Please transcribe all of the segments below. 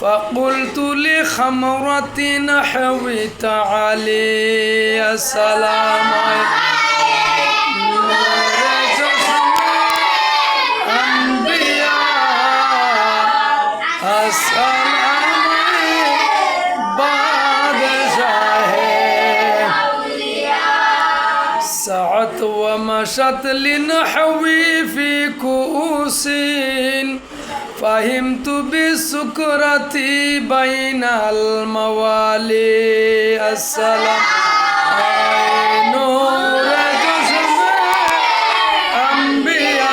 فقلت لخمرة نحوي تعالي السلام سعت ومشت لنحوي في كؤوس فهمت بالسكرة بين الموالي السلام نور جسم أنبياء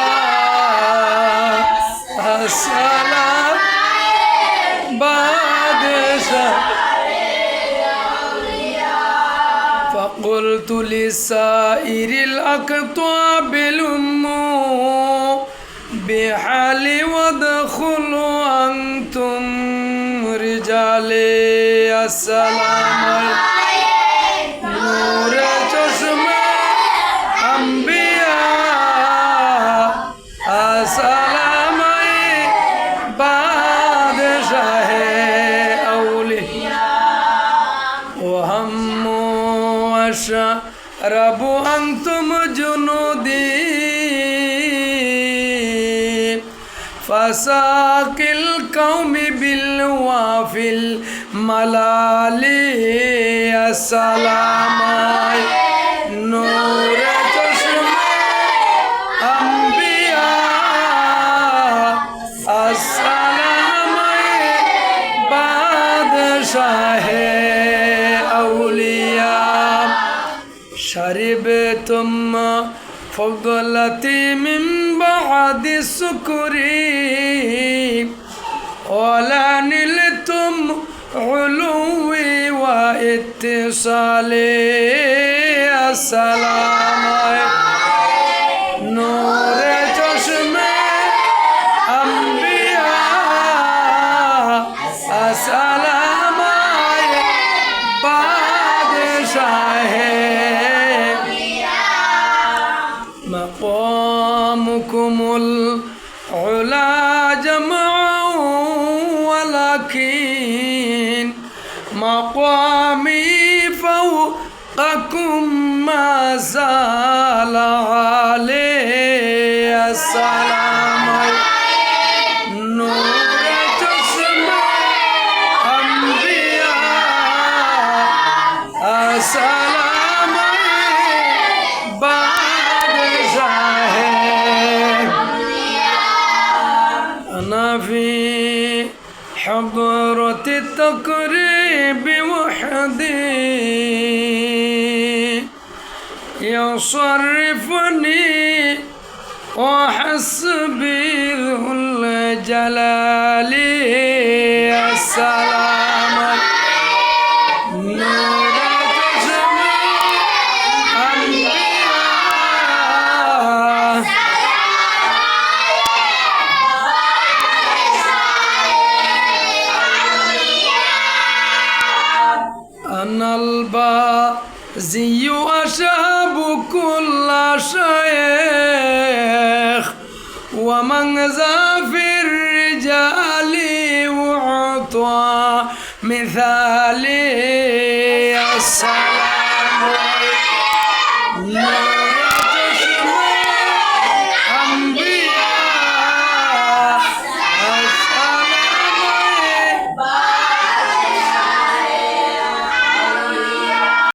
السلام بادشاہ فقلت لسائر الأقطاب الأمو بحالي وادخلوا أنتم رجالي السلام نور چشم أنبياء السلام بادشاہ أولياء وهم وشرب أنتم جنودي فساق القوم بالوافي الملالي السلام نور چشم أنبياء السلام بادشاہ أولياء شربتم فضلتي من بعد سكري ولا نلتم علوي واتصالي السلام نور چشم أنبياء السلام بادشاہ مقامكم العلا جمعا ولكن مقامي فوقكم ما زال علي السلام نور چشم أنبياء السلام أنا في حضرة التقريب وحدي يصرفني وحسبي ذو الجلال السلام نور چشم أنبياء أنا البازي أشهب كل شيخ ومن ذا في الرجال وعطى مثالي السلام